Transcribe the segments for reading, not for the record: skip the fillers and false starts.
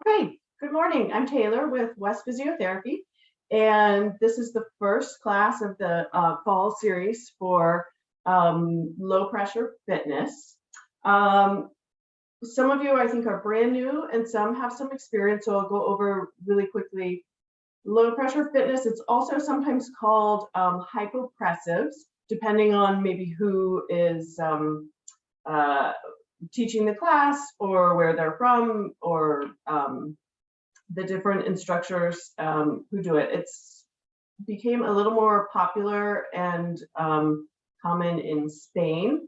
Hey, good morning. I'm Taylor with West Physiotherapy, and this is the first class of the fall series for low pressure fitness. Some of you, I think, are brand new, and some have some experience, so I'll go over really quickly. Low pressure fitness, it's also sometimes called hypopressives, depending on maybe who is uh, teaching the class or where they're from, or the different instructors who do it. It's became a little more popular and common in Spain,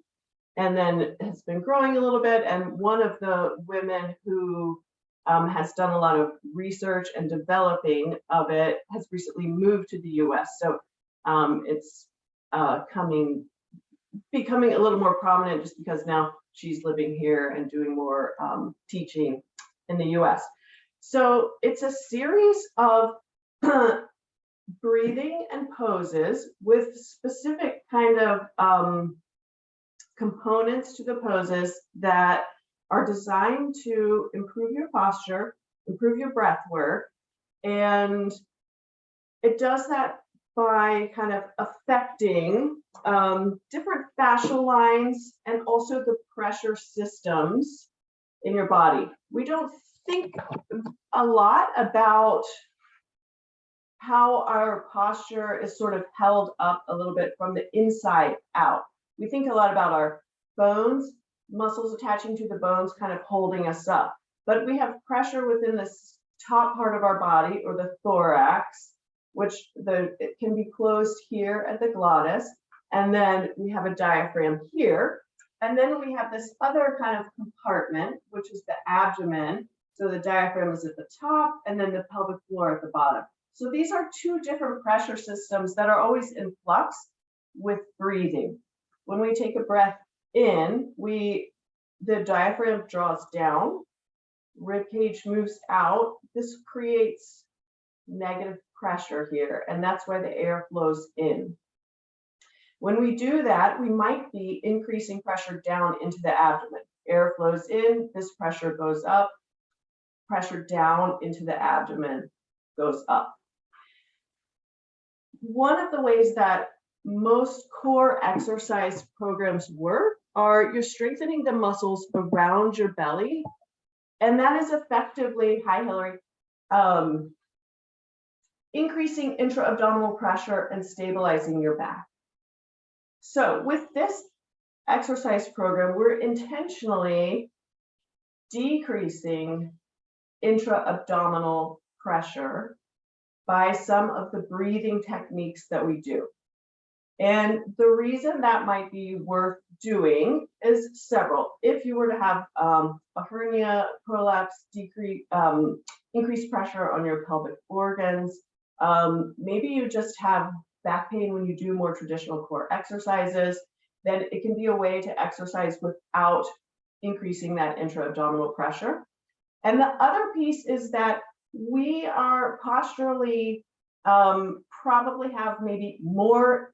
and then has been growing a little bit. And one of the women who has done a lot of research and developing of it has recently moved to the US. So it's becoming a little more prominent just because now she's living here and doing more teaching in the US. So it's a series of breathing and poses with specific kind of components to the poses that are designed to improve your posture, improve your breath work, and it does that by kind of affecting different fascial lines and also the pressure systems in your body. We don't think a lot about how our posture is sort of held up a little bit from the inside out. We think a lot about our bones, muscles attaching to the bones kind of holding us up, but we have pressure within this top part of our body, or the thorax, which it can be closed here at the glottis, and then we have a diaphragm here, and then we have this other kind of compartment, which is the abdomen. So the diaphragm is at the top, and then the pelvic floor at the bottom. So these are two different pressure systems that are always in flux with breathing. When we take a breath in, the diaphragm draws down, rib cage moves out. This creates negative pressure here, and that's why the air flows in. When we do that, we might be increasing pressure down into the abdomen. Air flows in, this pressure goes up, pressure down into the abdomen goes up. One of the ways that most core exercise programs work are you're strengthening the muscles around your belly, and that is effectively, hi Hillary, increasing intra-abdominal pressure and stabilizing your back. So with this exercise program, we're intentionally decreasing intra-abdominal pressure by some of the breathing techniques that we do. And the reason that might be worth doing is several. If you were to have a hernia, prolapse, increased pressure on your pelvic organs, maybe you just have back pain when you do more traditional core exercises, then it can be a way to exercise without increasing that intra-abdominal pressure. And the other piece is that we are posturally probably have maybe more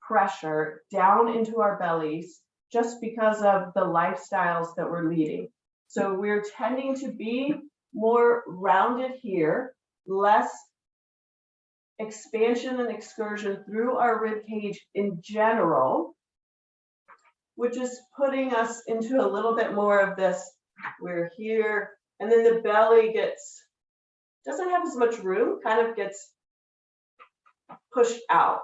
pressure down into our bellies just because of the lifestyles that we're leading. So we're tending to be more rounded here, less expansion and excursion through our rib cage in general, which is putting us into a little bit more of this, we're here, and then the belly doesn't have as much room, kind of gets pushed out.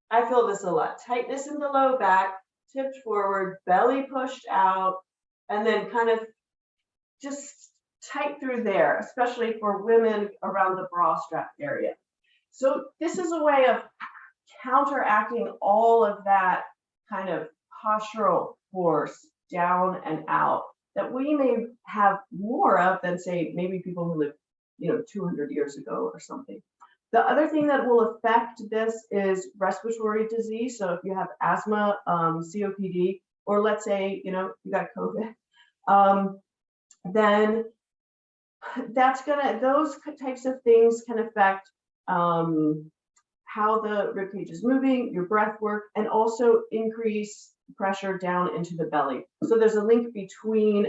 I feel this a lot. Tightness in the low back, tipped forward, belly pushed out, and then kind of just tight through there, especially for women around the bra strap area. So this is a way of counteracting all of that kind of postural force down and out that we may have more of than, say, maybe people who lived 200 years ago or something. The other thing that will affect this is respiratory disease. So if you have asthma, COPD, or let's say, you got COVID, then those types of things can affect how the rib cage is moving, your breath work, and also increase pressure down into the belly. So there's a link between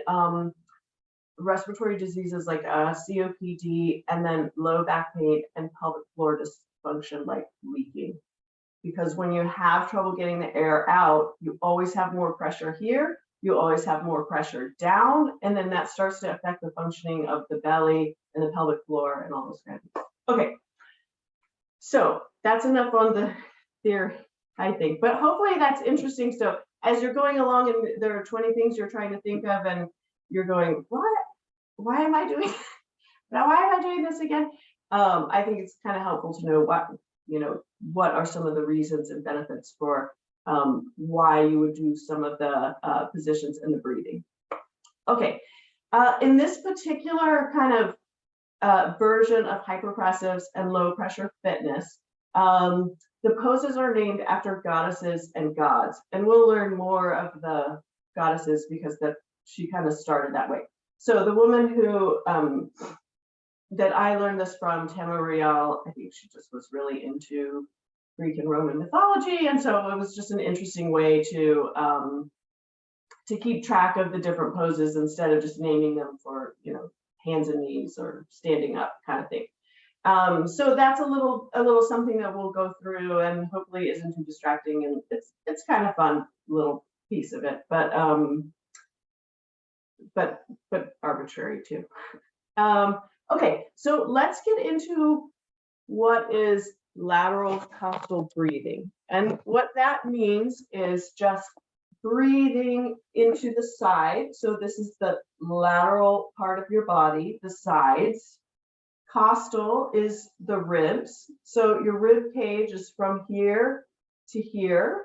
respiratory diseases like COPD, and then low back pain and pelvic floor dysfunction like leaking. Because when you have trouble getting the air out, you always have more pressure here, you always have more pressure down, and then that starts to affect the functioning of the belly and the pelvic floor and all those kinds of things. Okay, so that's enough on the theory, I think, but hopefully that's interesting. So as you're going along and there are 20 things you're trying to think of and you're going, what? Why am I doing now? Why am I doing this again? I think it's kind of helpful to know what are some of the reasons and benefits for why you would do some of the positions in the breathing. Okay, in this particular kind of version of hyperpressives and low pressure fitness, the poses are named after goddesses and gods, and we'll learn more of the goddesses because she kind of started that way. So the woman who that I learned this from, Tamariel, I think she just was really into Greek and Roman mythology, and so it was just an interesting way to keep track of the different poses instead of just naming them for hands and knees or standing up kind of thing. So that's a little something that we'll go through, and hopefully isn't too distracting, and it's kind of fun little piece of it, but arbitrary too. Okay, so let's get into what is lateral costal breathing. And what that means is just breathing into the side. So this is the lateral part of your body, the sides. Costal is the ribs. So your rib cage is from here to here.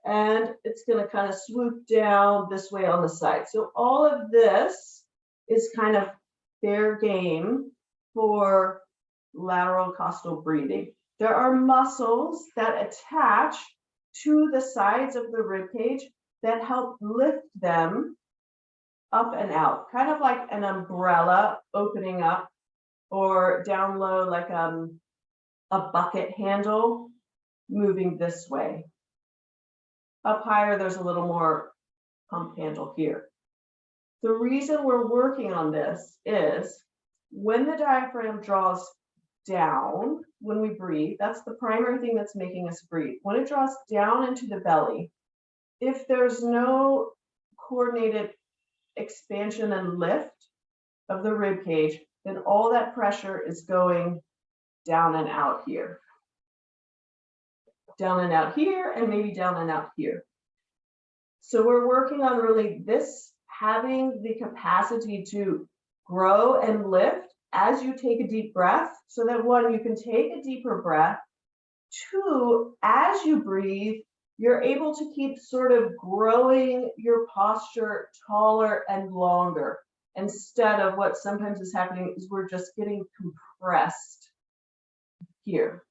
And it's going to kind of swoop down this way on the side. So all of this is kind of fair game for lateral costal breathing. There are muscles that attach to the sides of the rib cage that help lift them up and out, kind of like an umbrella opening up, or down low like a bucket handle moving this way. Up higher, there's a little more pump handle here. The reason we're working on this is when the diaphragm draws down, when we breathe, that's the primary thing that's making us breathe. When it draws down into the belly, if there's no coordinated expansion and lift of the rib cage, then all that pressure is going down and out here. Down and out here, and maybe down and out here. So we're working on really this, having the capacity to grow and lift as you take a deep breath, so that one, you can take a deeper breath. Two, as you breathe, you're able to keep sort of growing your posture taller and longer, instead of what sometimes is happening is we're just getting compressed here.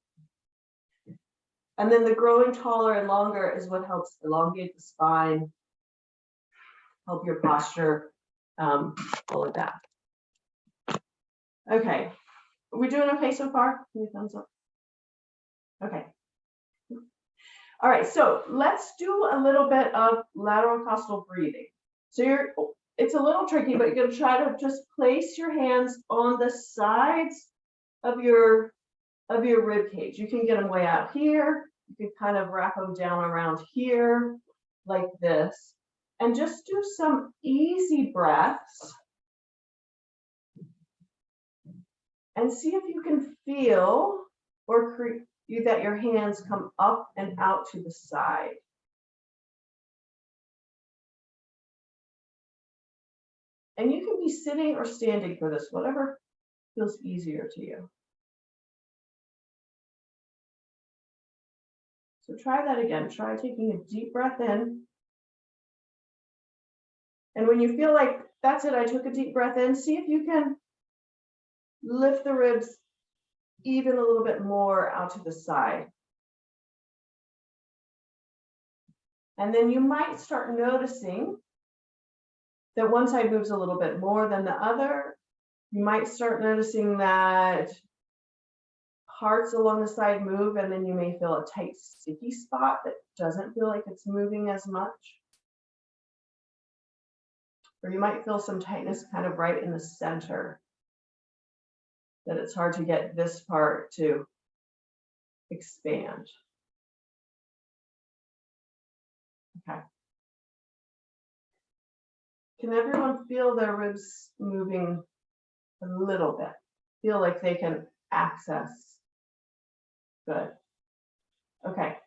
And then the growing taller and longer is what helps elongate the spine, help your posture, all of that. Okay, are we doing okay so far? Give me a thumbs up. Okay. All right, so let's do a little bit of lateral costal breathing. So it's a little tricky, but you're going to try to just place your hands on the sides of your rib cage. You can get them way out here. You can kind of wrap them down around here like this, and just do some easy breaths and see if you can feel or that your hands come up and out to the side. And you can be sitting or standing for this, whatever feels easier to you. So try that again. Try taking a deep breath in. And when you feel like, that's it, I took a deep breath in, see if you can lift the ribs even a little bit more out to the side. And then you might start noticing that one side moves a little bit more than the other. You might start noticing that parts along the side move, and then you may feel a tight, sticky spot that doesn't feel like it's moving as much. Or you might feel some tightness kind of right in the center, that it's hard to get this part to expand. Okay. Can everyone feel their ribs moving a little bit? Feel like they can access? Good. Okay.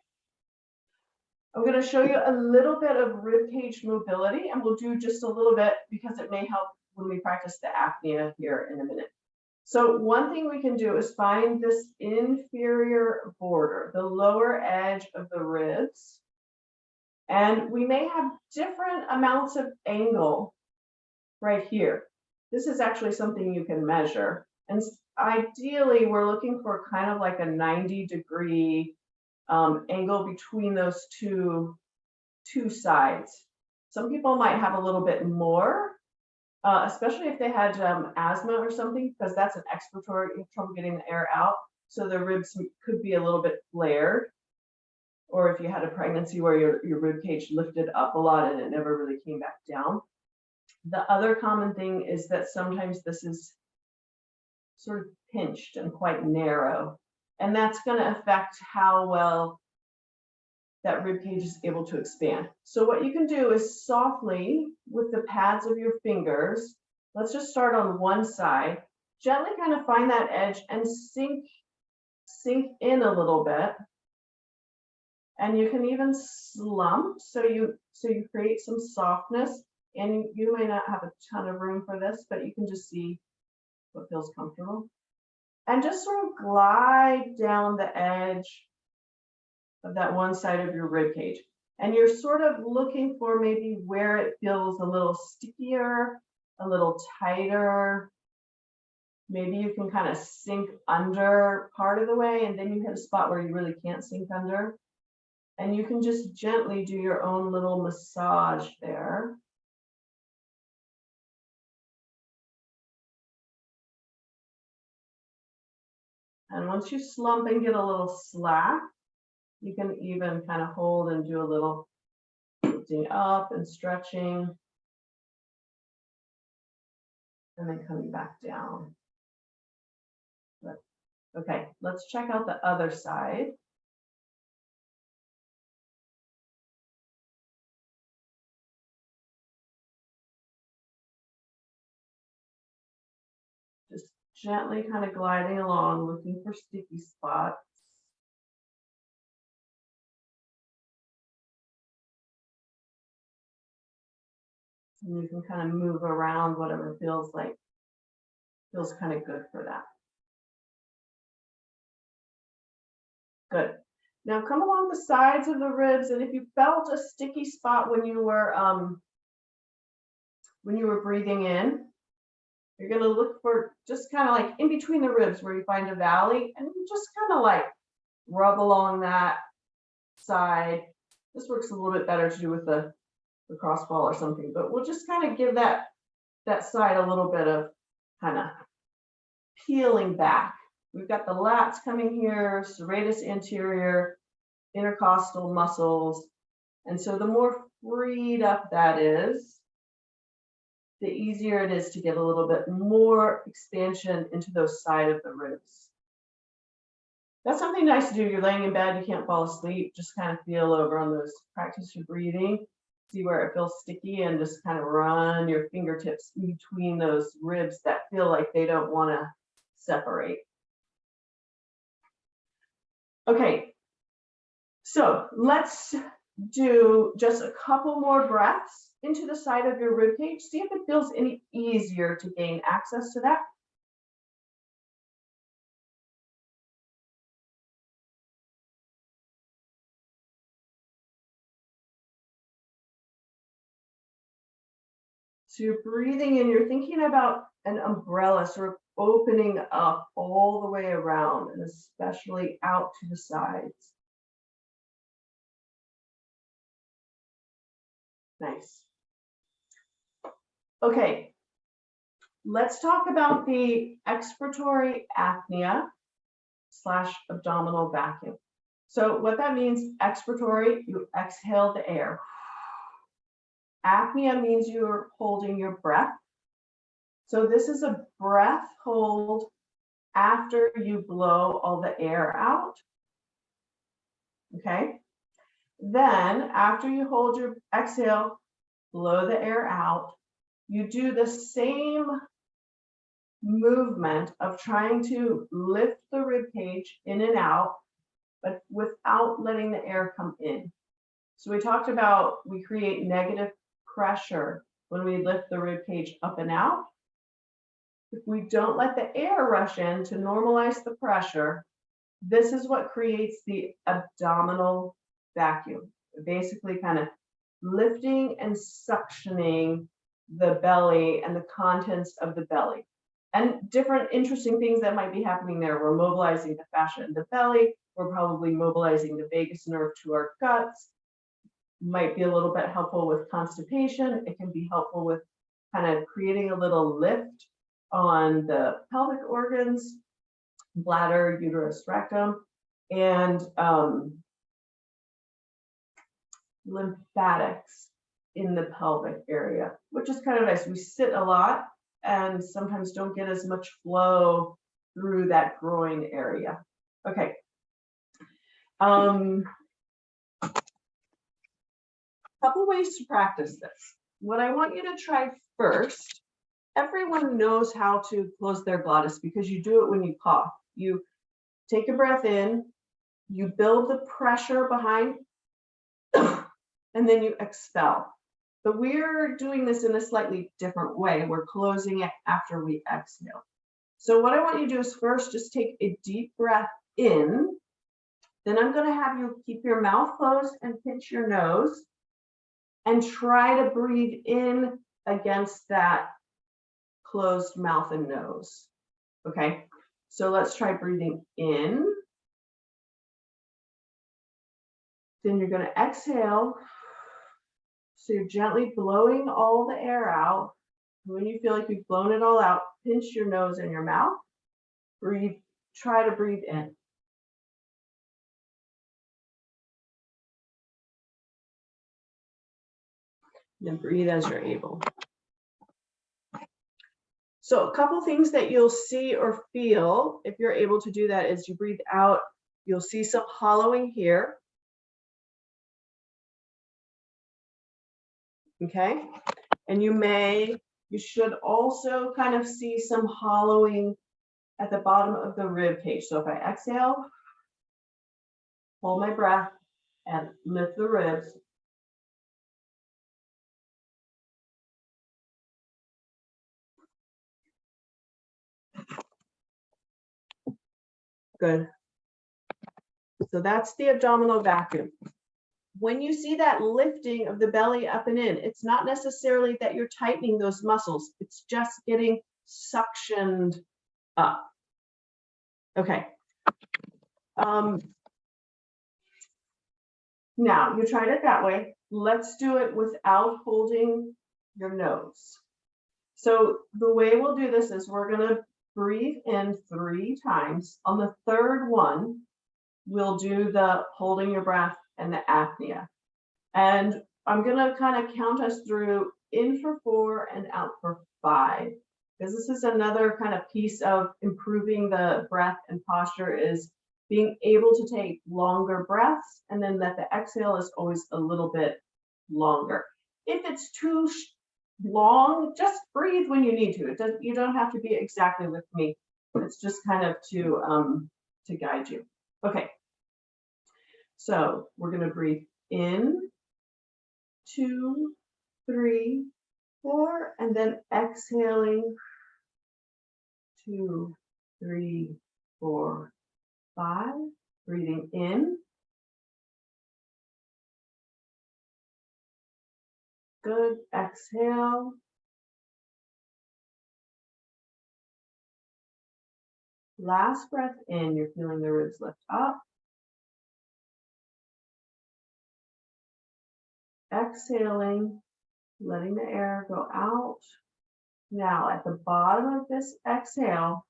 I'm going to show you a little bit of rib cage mobility, and we'll do just a little bit because it may help when we practice the apnea here in a minute. So one thing we can do is find this inferior border, the lower edge of the ribs. And we may have different amounts of angle right here. This is actually something you can measure. And ideally, we're looking for kind of like a 90-degree angle between those two sides. Some people might have a little bit more, especially if they had asthma or something, because that's an expiratory, you have trouble getting the air out. So the ribs could be a little bit flared. Or if you had a pregnancy where your rib cage lifted up a lot and it never really came back down. The other common thing is that sometimes this is sort of pinched and quite narrow. And that's going to affect how well that rib cage is able to expand. So what you can do is softly, with the pads of your fingers, let's just start on one side, gently kind of find that edge and sink in a little bit. And you can even slump, so you create some softness. And you may not have a ton of room for this, but you can just see what feels comfortable. And just sort of glide down the edge of that one side of your rib cage. And you're sort of looking for maybe where it feels a little stickier, a little tighter. Maybe you can kind of sink under part of the way, and then you hit a spot where you really can't sink under. And you can just gently do your own little massage there. And once you slump and get a little slack, you can even kind of hold and do a little lifting up and stretching. And then coming back down. Good. Okay, let's check out the other side. Just gently kind of gliding along, looking for sticky spots. And you can kind of move around whatever feels kind of good for that. Good. Now come along the sides of the ribs, and if you felt a sticky spot when you were breathing in, you're going to look for just kind of like in between the ribs where you find a valley, and you just kind of like rub along that side. This works a little bit better to do with the crossball or something, but we'll just kind of give that side a little bit of kind of peeling back. We've got the lats coming here, serratus anterior, intercostal muscles. And so the more freed up that is, the easier it is to get a little bit more expansion into those side of the ribs. That's something nice to do. You're laying in bed, you can't fall asleep, just kind of feel over on those, practice your breathing, see where it feels sticky, and just kind of run your fingertips between those ribs that feel like they don't want to separate. Okay, so let's do just a couple more breaths into the side of your rib cage. See if it feels any easier to gain access to that. So you're breathing in, you're thinking about an umbrella sort of opening up all the way around, and especially out to the sides. Nice. Okay, let's talk about the expiratory apnea / abdominal vacuum. So what that means, expiratory, you exhale the air. Apnea means you're holding your breath. So this is a breath hold after you blow all the air out. Okay. Then after you hold your exhale, blow the air out, you do the same movement of trying to lift the rib cage in and out, but without letting the air come in. So we talked about we create negative pressure when we lift the rib cage up and out. If we don't let the air rush in to normalize the pressure, this is what creates the abdominal vacuum. Basically kind of lifting and suctioning the belly and the contents of the belly. And different interesting things that might be happening there. We're mobilizing the fascia in the belly. We're probably mobilizing the vagus nerve to our guts. Might be a little bit helpful with constipation. It can be helpful with kind of creating a little lift on the pelvic organs, bladder, uterus, rectum, and lymphatics in the pelvic area, which is kind of nice. We sit a lot and sometimes don't get as much flow through that groin area. Okay. Couple ways to practice this. What I want you to try first, everyone knows how to close their glottis because you do it when you cough. You take a breath in, you build the pressure behind, and then you expel. But we're doing this in a slightly different way. We're closing it after we exhale. So what I want you to do is first just take a deep breath in. Then I'm going to have you keep your mouth closed and pinch your nose and try to breathe in against that closed mouth and nose. Okay, so let's try breathing in. Then you're going to exhale. So you're gently blowing all the air out. When you feel like you've blown it all out, pinch your nose and your mouth. Breathe, try to breathe in. Then breathe as you're able. So a couple things that you'll see or feel if you're able to do that is you breathe out, you'll see some hollowing here. Okay, and you should also kind of see some hollowing at the bottom of the rib cage. So if I exhale, hold my breath and lift the ribs. Good. So that's the abdominal vacuum. When you see that lifting of the belly up and in, it's not necessarily that you're tightening those muscles. It's just getting suctioned up. Okay. Now, you tried it that way. Let's do it without holding your nose. So the way we'll do this is we're going to breathe in 3 times. On the third one, we'll do the holding your breath and the apnea. And I'm going to kind of count us through in for 4 and out for 5. Because this is another kind of piece of improving the breath and posture is being able to take longer breaths, and then that the exhale is always a little bit longer. If it's too long, just breathe when you need to. You don't have to be exactly with me. It's just kind of to guide you. Okay. So we're going to breathe in, 2, 3, 4, and then exhaling 2, 3, 4, 5. Breathing in. Good. Exhale. Last breath in, you're feeling the ribs lift up. Exhaling, letting the air go out. Now, at the bottom of this exhale,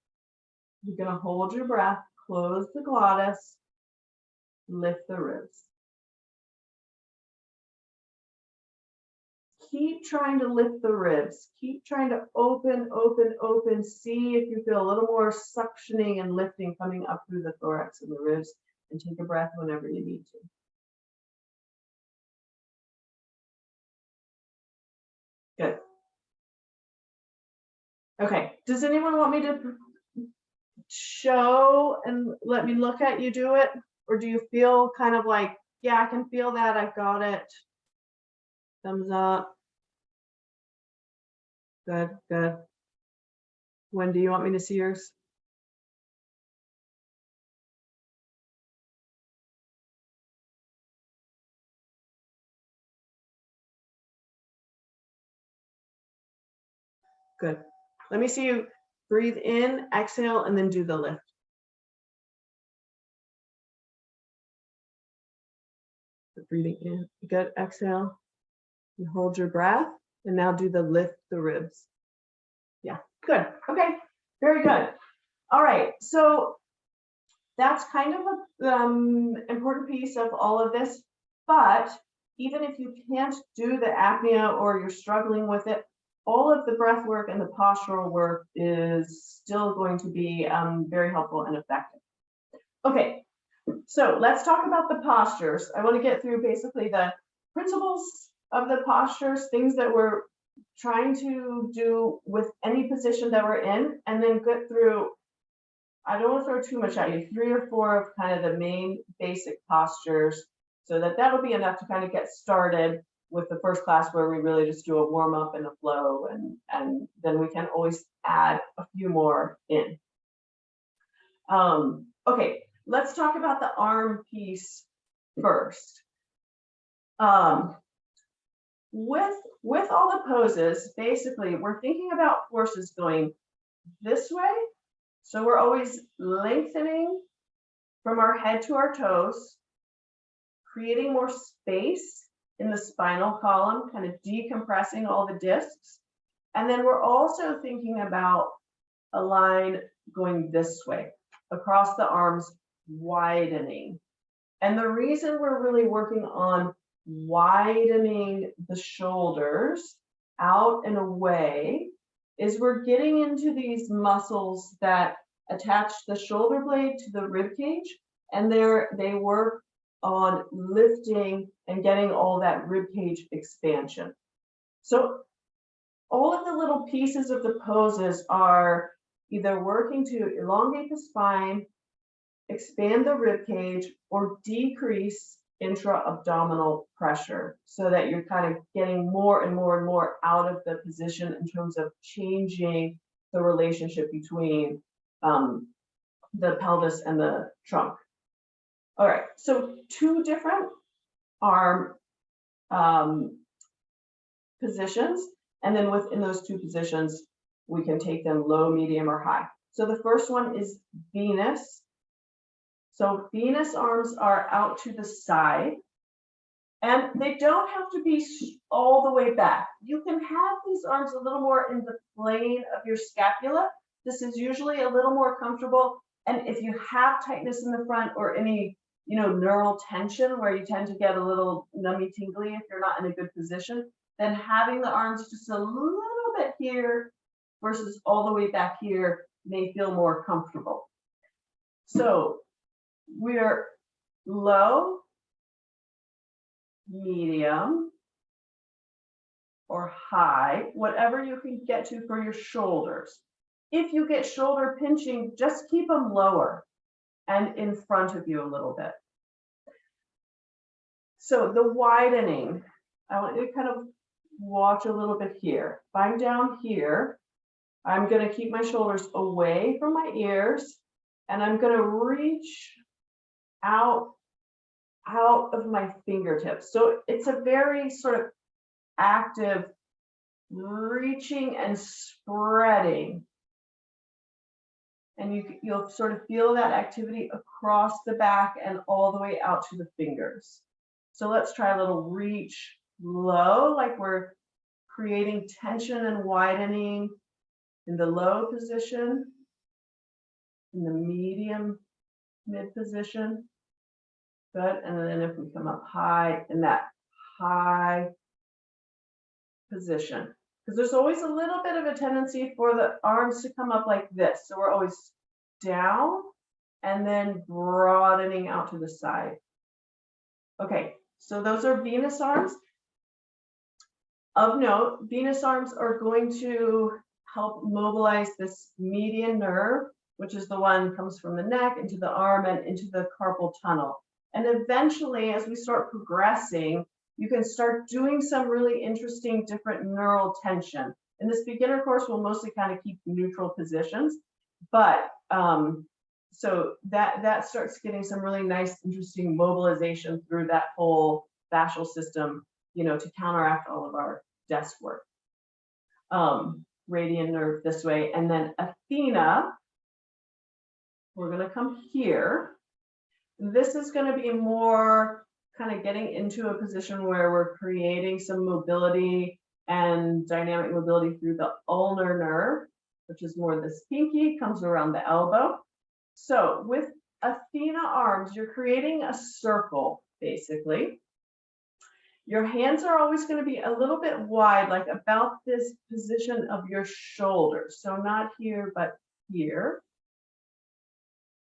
you're going to hold your breath, close the glottis, lift the ribs. keep trying to lift the ribs. Keep trying to open, open, open. See if you feel a little more suctioning and lifting coming up through the thorax and the ribs. And take a breath whenever you need to. Good. Okay, does anyone want me to show and let me look at you do it? Or do you feel kind of like, yeah, I can feel that, I've got it. Thumbs up. Good, good. When do you want me to see yours? Good. Let me see you breathe in, exhale, and then do the lift. Breathing in, good, exhale. You hold your breath, and now do the lift the ribs. Yeah, good. Okay, very good. All right, so that's kind of an important piece of all of this, but even if you can't do the apnea or you're struggling with it, all of the breath work and the postural work is still going to be very helpful and effective. Okay, so let's talk about the postures. I want to get through basically the principles of the postures, things that we're trying to do with any position that we're in, and then get through, I don't want to throw too much at you, 3 or 4 of kind of the main basic postures, so that that'll be enough to kind of get started with the first class where we really just do a warm up and a flow, and then we can always add a few more in. Okay, let's talk about the arm piece first. With all the poses, basically, we're thinking about forces going this way. So we're always lengthening from our head to our toes, creating more space in the spinal column, kind of decompressing all the discs. And then we're also thinking about a line going this way, across the arms, widening. And the reason we're really working on widening the shoulders out and away is we're getting into these muscles that attach the shoulder blade to the rib cage, and they work on lifting and getting all that rib cage expansion. So all of the little pieces of the poses are either working to elongate the spine, expand the rib cage, or decrease intra-abdominal pressure, so that you're kind of getting more and more and more out of the position in terms of changing the relationship between the pelvis and the trunk. All right, so 2 different arm positions, and then within those 2 positions, we can take them low, medium, or high. So the first one is Venus. So Venus arms are out to the side, and they don't have to be all the way back. You can have these arms a little more in the plane of your scapula. This is usually a little more comfortable. And if you have tightness in the front or any, neural tension where you tend to get a little nummy tingly if you're not in a good position, then having the arms just a little bit here versus all the way back here may feel more comfortable. So we're low, medium, or high, whatever you can get to for your shoulders. If you get shoulder pinching, just keep them lower and in front of you a little bit. So the widening, I want you to kind of watch a little bit here. If I'm down here, I'm going to keep my shoulders away from my ears, and I'm going to reach out of my fingertips. So it's a very sort of active reaching and spreading. And you'll sort of feel that activity across the back and all the way out to the fingers. So let's try a little reach low, like we're creating tension and widening in the low position, in the medium, mid position. Good. And then if we come up high, in that high position, because there's always a little bit of a tendency for the arms to come up like this. So we're always down and then broadening out to the side. Okay, so those are Venus arms. Of note, Venus arms are going to help mobilize this median nerve, which is the one that comes from the neck into the arm and into the carpal tunnel. And eventually, as we start progressing, you can start doing some really interesting different neural tension. In this beginner course, we'll mostly kind of keep neutral positions, but so that starts getting some really nice, interesting mobilization through that whole fascial system, you know, to counteract all of our desk work. Radian nerve this way, and then Athena, we're going to come here. This is going to be more kind of getting into a position where we're creating some mobility and dynamic mobility through the ulnar nerve, which is more this pinky, comes around the elbow. So with Athena arms, you're creating a circle, basically. Your hands are always going to be a little bit wide, like about this position of your shoulders. So not here, but here.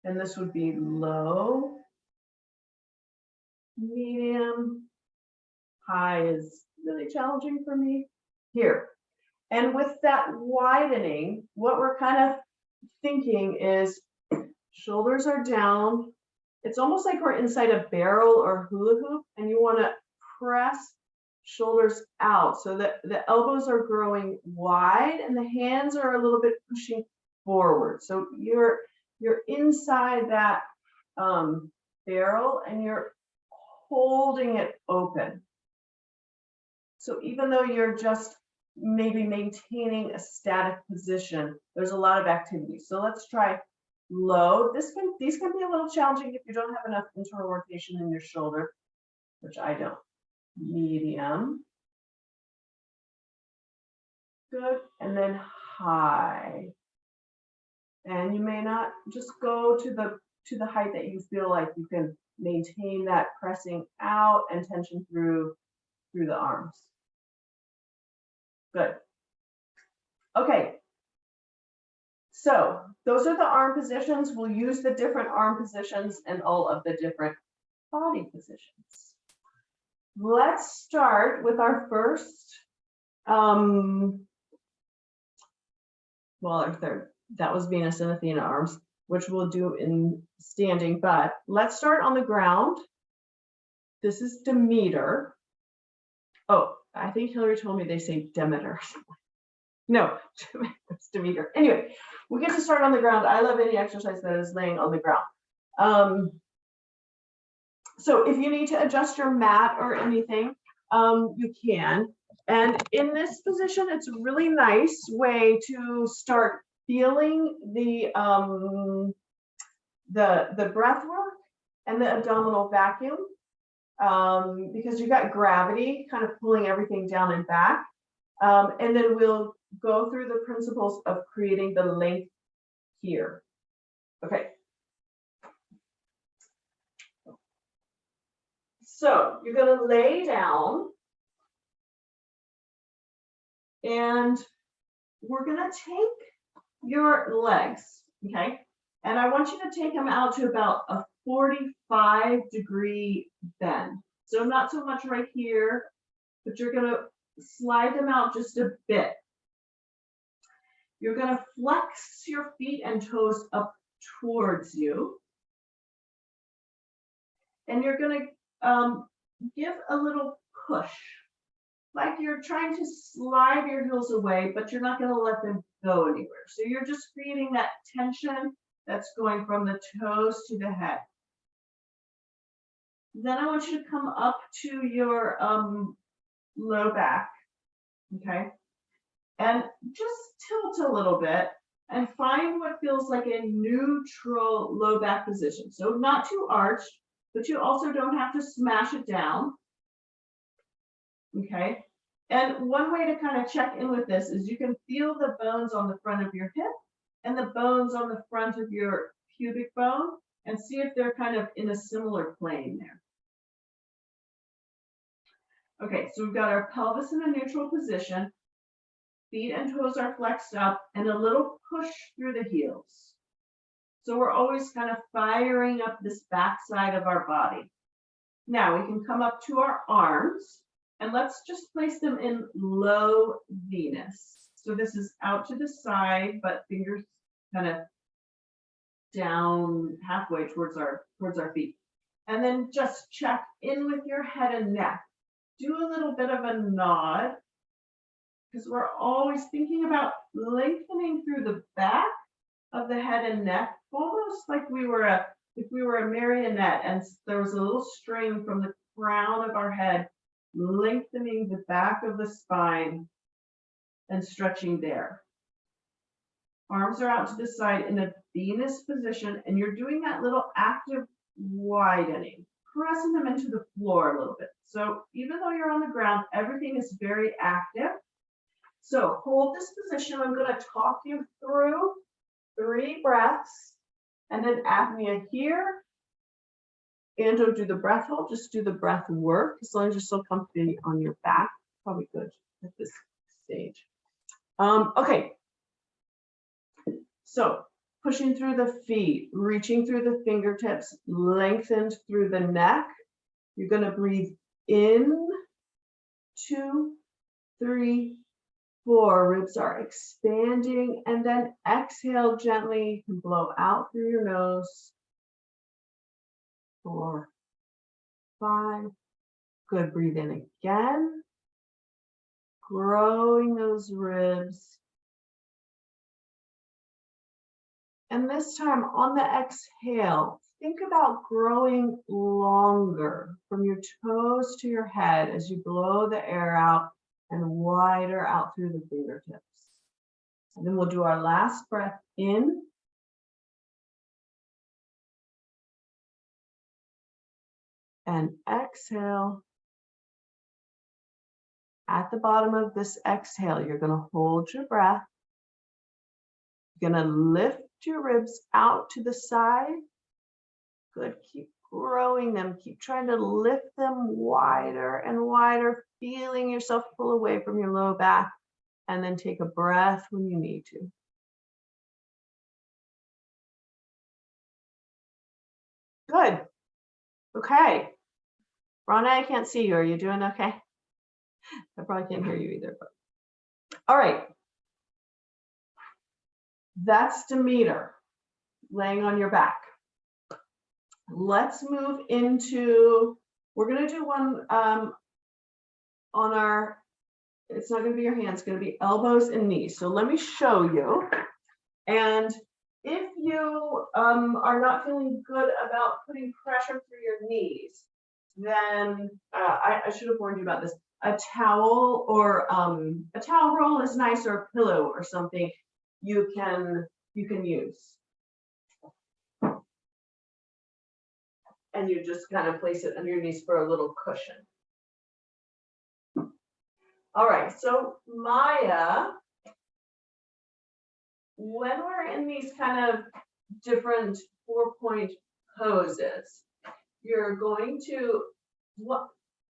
And this would be low, medium, high is really challenging for me here. And with that widening, what we're kind of thinking is shoulders are down. It's almost like we're inside a barrel or hula hoop, and you want to press shoulders out so that the elbows are growing wide and the hands are a little bit pushing forward. So you're inside that barrel and you're holding it open. So even though you're just maybe maintaining a static position, there's a lot of activity. So let's try low. These can be a little challenging if you don't have enough internal rotation in your shoulder, which I don't. Medium. Good. And then high. And you may not just go to the height that you feel like you can maintain that pressing out and tension through the arms. Good. Okay. So those are the arm positions. We'll use the different arm positions and all of the different body positions. Let's start with our first, well, our third. That was Venus and Athena arms, which we'll do in standing, but let's start on the ground. This is Demeter. Oh, I think Hillary told me they say Demeter. No, it's Demeter. Anyway, we get to start on the ground. I love any exercise that is laying on the ground. So if you need to adjust your mat or anything, you can. And in this position, it's a really nice way to start feeling the breath work and the abdominal vacuum, because you've got gravity kind of pulling everything down and back. And then we'll go through the principles of creating the length here. Okay. So you're going to lay down and we're going to take your legs, okay? And I want you to take them out to about a 45-degree bend. So not so much right here, but you're going to slide them out just a bit. You're going to flex your feet and toes up towards you. And you're going to give a little push, like you're trying to slide your heels away, but you're not going to let them go anywhere. So you're just creating that tension that's going from the toes to the head. Then I want you to come up to your low back, okay? And just tilt a little bit and find what feels like a neutral low back position. So not too arched, but you also don't have to smash it down, okay? And one way to kind of check in with this is you can feel the bones on the front of your hip and the bones on the front of your pubic bone and see if they're kind of in a similar plane there. Okay, so we've got our pelvis in a neutral position. Feet and toes are flexed up and a little push through the heels. So we're always kind of firing up this backside of our body. Now we can come up to our arms and let's just place them in low Venus. So this is out to the side, but fingers kind of down halfway towards our feet. And then just check in with your head and neck. Do a little bit of a nod because we're always thinking about lengthening through the back of the head and neck, almost like we were a marionette and there was a little string from the crown of our head lengthening the back of the spine and stretching there. Arms are out to the side in a Venus position, and you're doing that little active widening, pressing them into the floor a little bit. So even though you're on the ground, everything is very active. So hold this position. I'm going to talk you through 3 breaths and then apnea here. And don't do the breath hold, just do the breath work. As long as you're still comfy on your back, probably good at this stage. Okay. So pushing through the feet, reaching through the fingertips, lengthened through the neck. You're going to breathe in, 2, 3, 4. Ribs are expanding, and then exhale gently. You can blow out through your nose. 4, 5. Good. Breathe in again. Growing those ribs. And this time on the exhale, think about growing longer from your toes to your head as you blow the air out and wider out through the fingertips. And then we'll do our last breath in. And exhale. At the bottom of this exhale, you're going to hold your breath. You're going to lift your ribs out to the side. Good. Keep growing them. Keep trying to lift them wider and wider, feeling yourself pull away from your low back, and then take a breath when you need to. Good. Okay. Rana, I can't see you. Are you doing okay? I probably can't hear you either. But. All right. That's Demeter, laying on your back. Let's move into, we're going to do one on our, it's not going to be your hands, it's going to be elbows and knees. So let me show you. And if you are not feeling good about putting pressure through your knees, then I should have warned you about this. A towel or a towel roll is nice, or a pillow or something you can use. And you just kind of place it under your knees for a little cushion. All right, so Maya, when we're in these kind of different 4-point poses, you're going to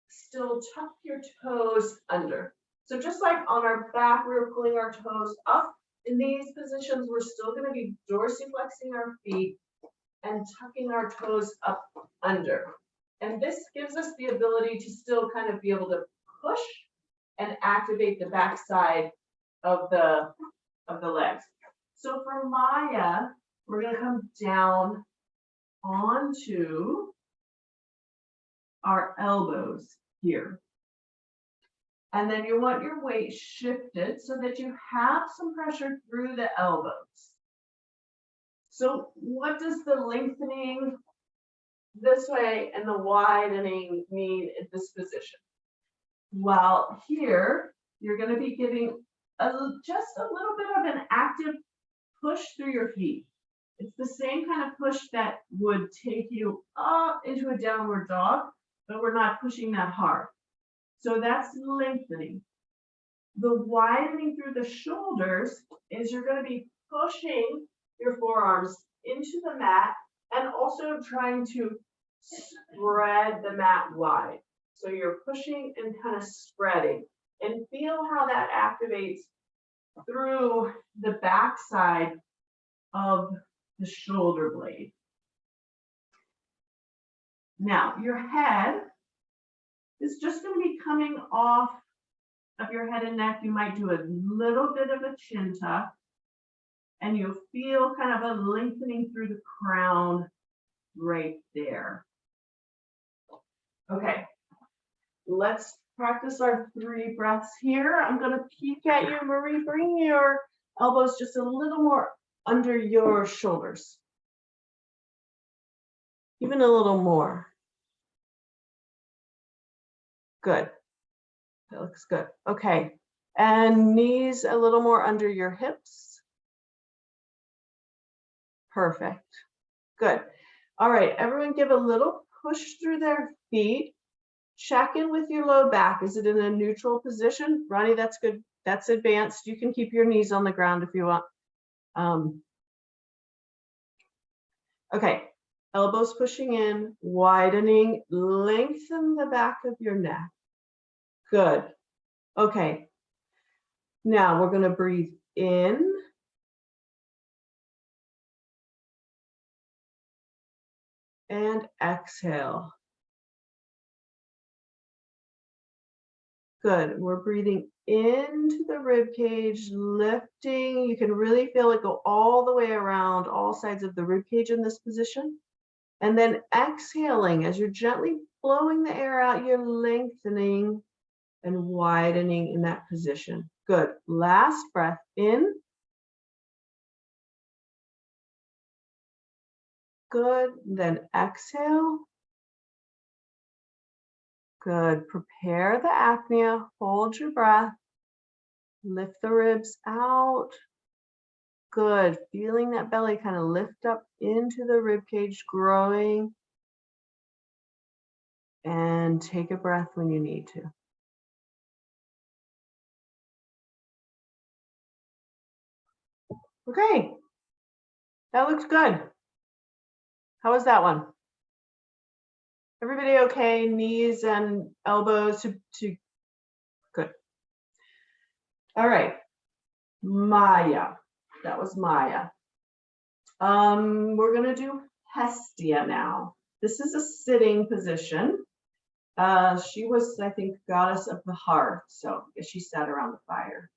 still tuck your toes under. So just like on our back, we were pulling our toes up. In these positions, we're still going to be dorsiflexing our feet and tucking our toes up under. And this gives us the ability to still kind of be able to push and activate the backside of the legs. So for Maya, we're going to come down onto our elbows here. And then you want your weight shifted so that you have some pressure through the elbows. So what does the lengthening this way and the widening mean in this position? Well, here you're going to be giving just a little bit of an active push through your feet. It's the same kind of push that would take you up into a downward dog, but we're not pushing that hard. So that's lengthening. The widening through the shoulders is you're going to be pushing your forearms into the mat and also trying to spread the mat wide. So you're pushing and kind of spreading. And feel how that activates through the backside of the shoulder blade. Now, your head is just going to be coming off of your head and neck. You might do a little bit of a chin tuck, and you'll feel kind of a lengthening through the crown right there. Okay, let's practice our 3 breaths here. I'm going to peek at you, Marie. Bring your elbows just a little more under your shoulders. Even a little more. Good. That looks good. Okay. And knees a little more under your hips. Perfect. Good. All right. Everyone give a little push through their feet. Check in with your low back. Is it in a neutral position? Ronnie, that's good. That's advanced. You can keep your knees on the ground if you want. Okay. Elbows pushing in, widening, lengthen the back of your neck. Good. Okay. Now we're going to breathe in. And exhale. Good. We're breathing into the rib cage, lifting. You can really feel it go all the way around all sides of the rib cage in this position. And then exhaling, as you're gently blowing the air out, you're lengthening and widening in that position. Good. Last breath in. Good. Then exhale. Good. Prepare the apnea. Hold your breath. Lift the ribs out. Good. Feeling that belly kind of lift up into the rib cage, growing. And take a breath when you need to. Okay. That looks good. How was that one? Everybody okay? Knees and elbows to good. All right. Maya. That was Maya. We're going to do Hestia now. This is a sitting position. She was, I think, goddess of the hearth. So I guess she sat around the fire,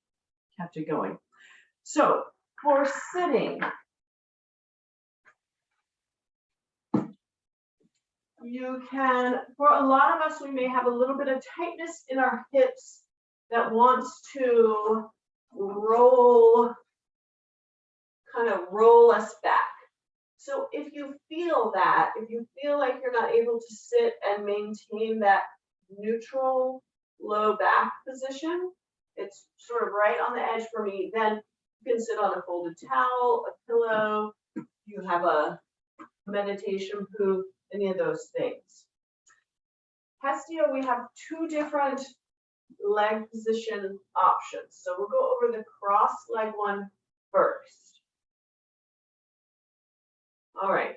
kept it going. So for sitting, you can, for a lot of us, we may have a little bit of tightness in our hips that wants to roll, kind of roll us back. So if you feel that, if you feel like you're not able to sit and maintain that neutral low back position, it's sort of right on the edge for me, then you can sit on a folded towel, a pillow, you have a meditation poop, any of those things. Hestia, we have 2 different leg position options. So we'll go over the cross leg one first. All right.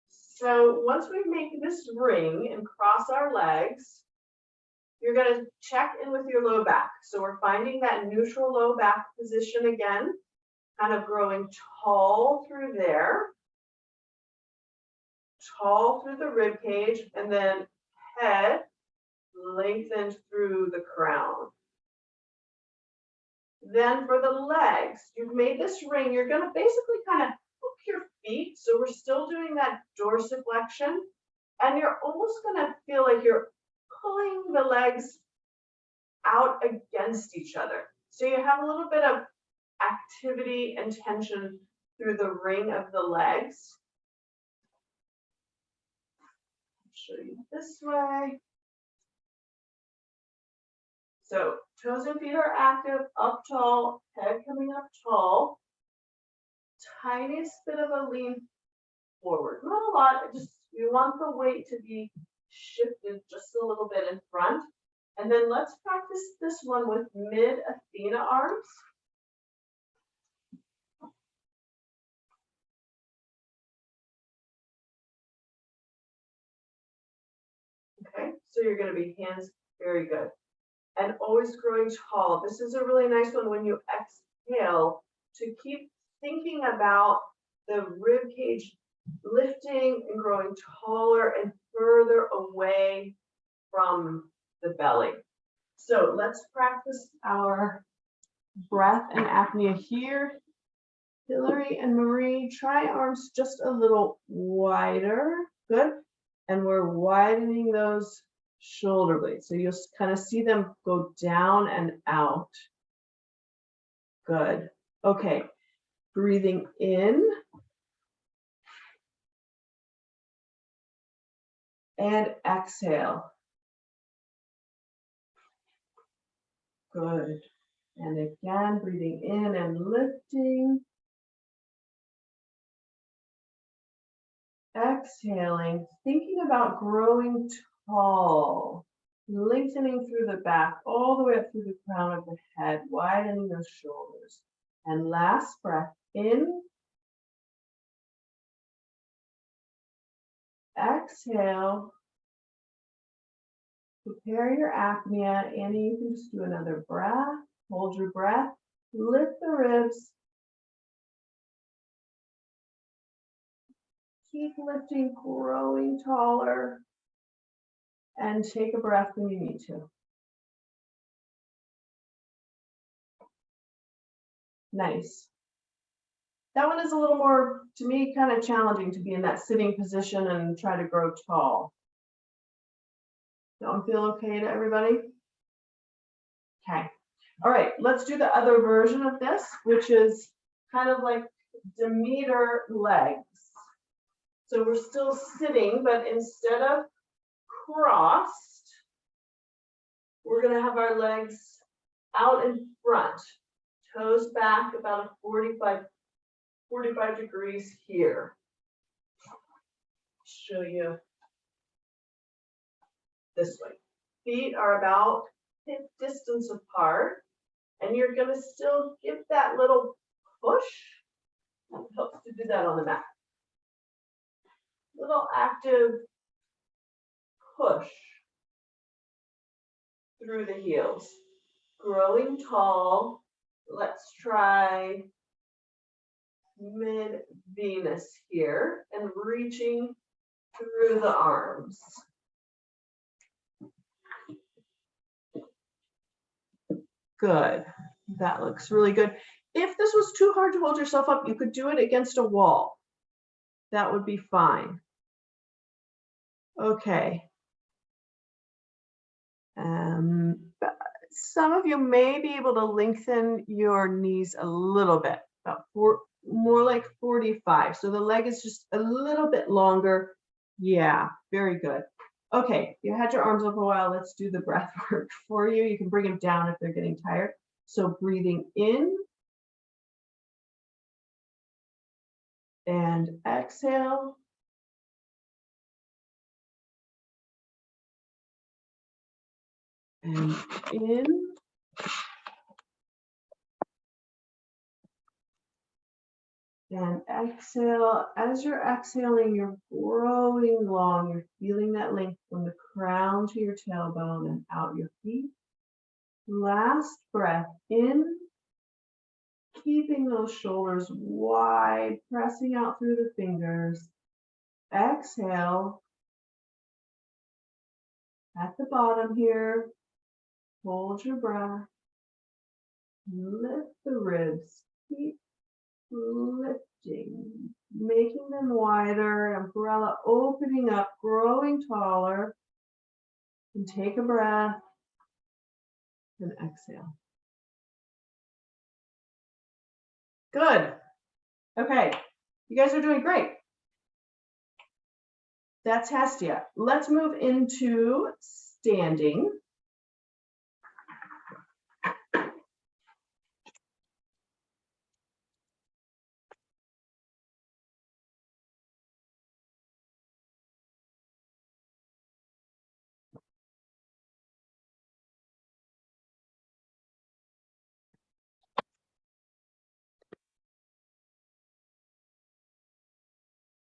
So once we make this ring and cross our legs, you're going to check in with your low back. So we're finding that neutral low back position again, kind of growing tall through there, tall through the rib cage, and then head lengthened through the crown. Then for the legs, you've made this ring. You're going to basically kind of hook your feet. So we're still doing that dorsiflexion. And you're almost going to feel like you're pulling the legs out against each other. So you have a little bit of activity and tension through the ring of the legs. I'll show you this way. So toes and feet are active, up tall, head coming up tall. Tiniest bit of a lean forward. Not a lot, just you want the weight to be shifted just a little bit in front. And then let's practice this one with mid Athena arms. Okay, So you're going to be hands, very good. And always growing tall. This is a really nice one when you exhale to keep thinking about the rib cage lifting and growing taller and further away from the belly. So let's practice our breath and apnea here. Hillary and Marie, try arms just a little wider. Good. And we're widening those shoulder blades. So you'll kind of see them go down and out. Good. Okay. Breathing in. And exhale. Good. And again, breathing in and lifting. Exhaling, thinking about growing tall, lengthening through the back, all the way up through the crown of the head, widening those shoulders. And last breath in. Exhale. Prepare your apnea. Annie, you can just do another breath. Hold your breath. Lift the ribs. Keep lifting, growing taller. And take a breath when you need to. Nice. That one is a little more, to me, kind of challenging to be in that sitting position and try to grow tall. Don't feel okay to everybody? Okay. All right, let's do the other version of this, which is kind of like Demeter legs. So we're still sitting, but instead of crossed, we're going to have our legs out in front, toes back about a 45 degrees here. Show you this way. Feet are about hip distance apart, and you're going to still give that little push. It helps to do that on the mat. Little active push through the heels. Growing tall. Let's try mid-Venus here and reaching through the arms. Good. That looks really good. If this was too hard to hold yourself up, you could do it against a wall. That would be fine. Okay. Some of you may be able to lengthen your knees a little bit, about more like 45. So the leg is just a little bit longer. Yeah, very good. Okay, you had your arms up a while. Let's do the breath work for you. You can bring them down if they're getting tired. So breathing in and exhale. And in. And exhale. As you're exhaling, you're growing long. You're feeling that length from the crown to your tailbone and out your feet. Last breath in. Keeping those shoulders wide, pressing out through the fingers. Exhale. At the bottom here, hold your breath. Lift the ribs. Keep lifting, making them wider. Umbrella opening up, growing taller. And take a breath and exhale. Good. Okay, you guys are doing great. That's hestia. Let's move into standing.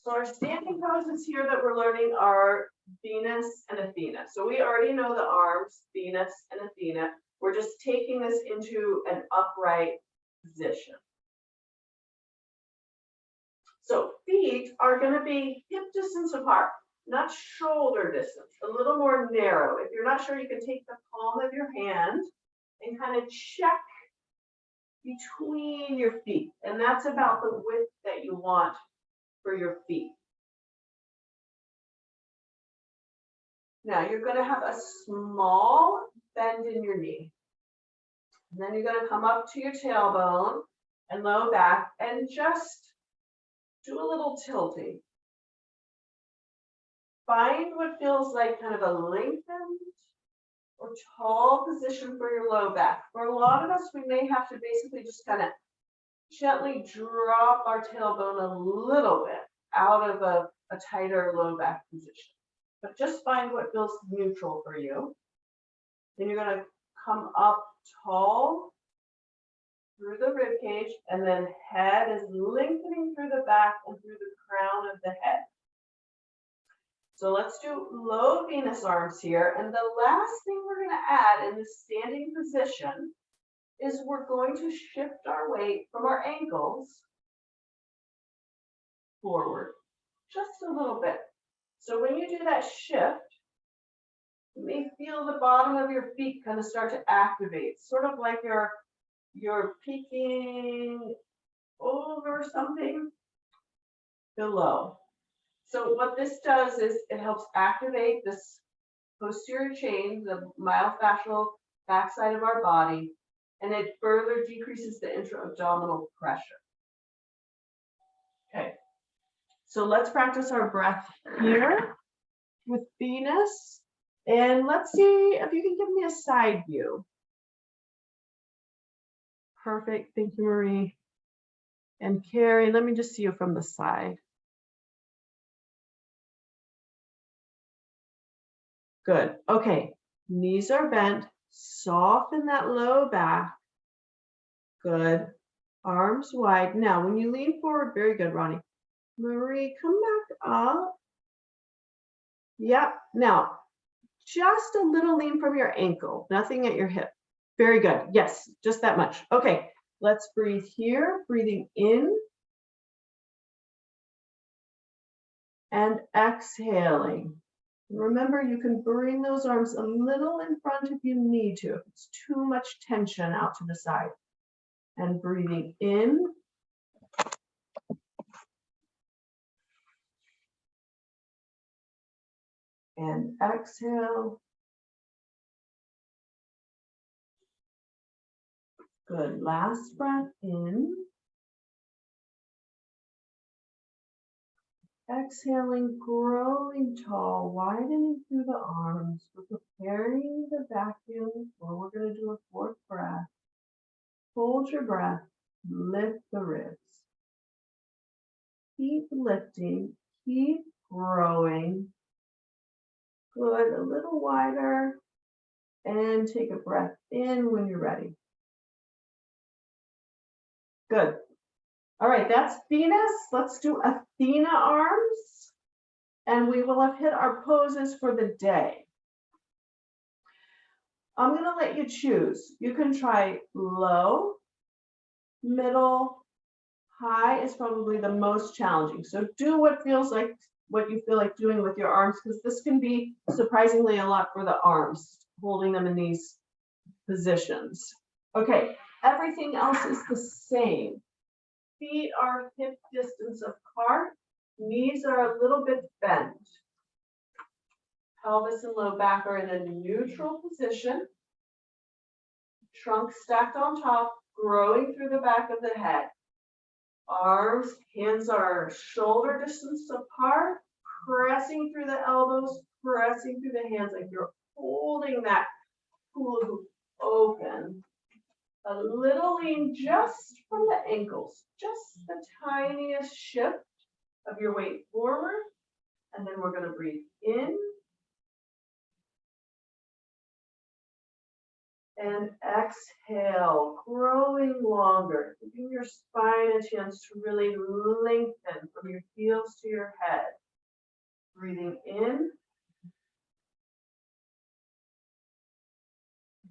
So our standing poses here that we're learning are Venus and Athena. So we already know the arms, Venus and Athena. We're just taking this into an upright position. So feet are going to be hip distance apart, not shoulder distance, a little more narrow. If you're not sure, you can take the palm of your hand and kind of check between your feet. And that's about the width that you want for your feet. Now you're going to have a small bend in your knee. And then you're going to come up to your tailbone and low back and just do a little tilting. Find what feels like kind of a lengthened or tall position for your low back. For a lot of us, we may have to basically just kind of gently drop our tailbone a little bit out of a tighter low back position. But just find what feels neutral for you. Then you're going to come up tall through the rib cage, and then head is lengthening through the back and through the crown of the head. So let's do low Venus arms here. And the last thing we're going to add in this standing position is we're going to shift our weight from our ankles forward just a little bit. So when you do that shift, you may feel the bottom of your feet kind of start to activate, sort of like you're peeking over something below. So what this does is it helps activate this posterior chain, the myofascial backside of our body, and it further decreases the intra-abdominal pressure. Okay, so let's practice our breath here with Venus. And let's see if you can give me a side view. Perfect, thank you, Marie. And Carrie, let me just see you from the side. Good, okay, knees are bent, soften that low back. Good, arms wide. Now, when you lean forward, very good, Ronnie. Marie, come back up. Yep, now, just a little lean from your ankle, nothing at your hip. Very good. Yes, just that much. Okay, let's breathe here. Breathing in and exhaling. Remember, you can bring those arms a little in front if you need to, if it's too much tension out to the side. And breathing in and exhale. Good. Last breath in. Exhaling, growing tall, widening through the arms. We're preparing the vacuum, or we're going to do a fourth breath. Hold your breath, lift the ribs. Keep lifting, keep growing. Good, a little wider. And take a breath in when you're ready. Good. All right, that's Venus. Let's do Athena arms. And we will have hit our poses for the day. I'm going to let you choose. You can try low, middle, high is probably the most challenging. So do what you feel like doing with your arms, because this can be surprisingly a lot for the arms, holding them in these positions. Okay, everything else is the same. Feet are hip distance apart. Knees are a little bit bent. Pelvis and low back are in a neutral position. Trunk stacked on top, growing through the back of the head. Arms, hands are shoulder distance apart, pressing through the elbows, pressing through the hands like you're holding that hula hoop open. A little lean just from the ankles, just the tiniest shift of your weight forward. And then we're going to breathe in and exhale, growing longer, keeping your spine spine and chins to really lengthen from your heels to your head. Breathing in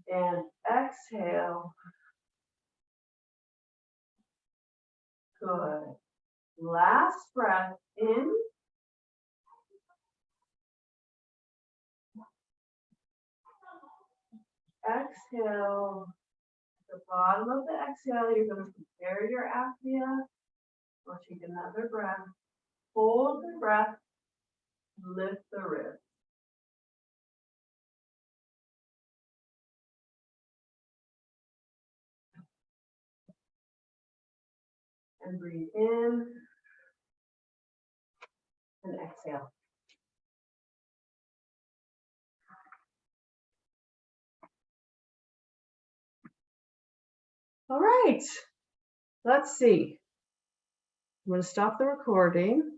and exhale. Good. Last breath in. Exhale. At the bottom of the exhale, you're going to prepare your apnea. Or take another breath. Hold the breath. Lift the ribs. And breathe in. And exhale. All right. Let's see. I'm going to stop the recording.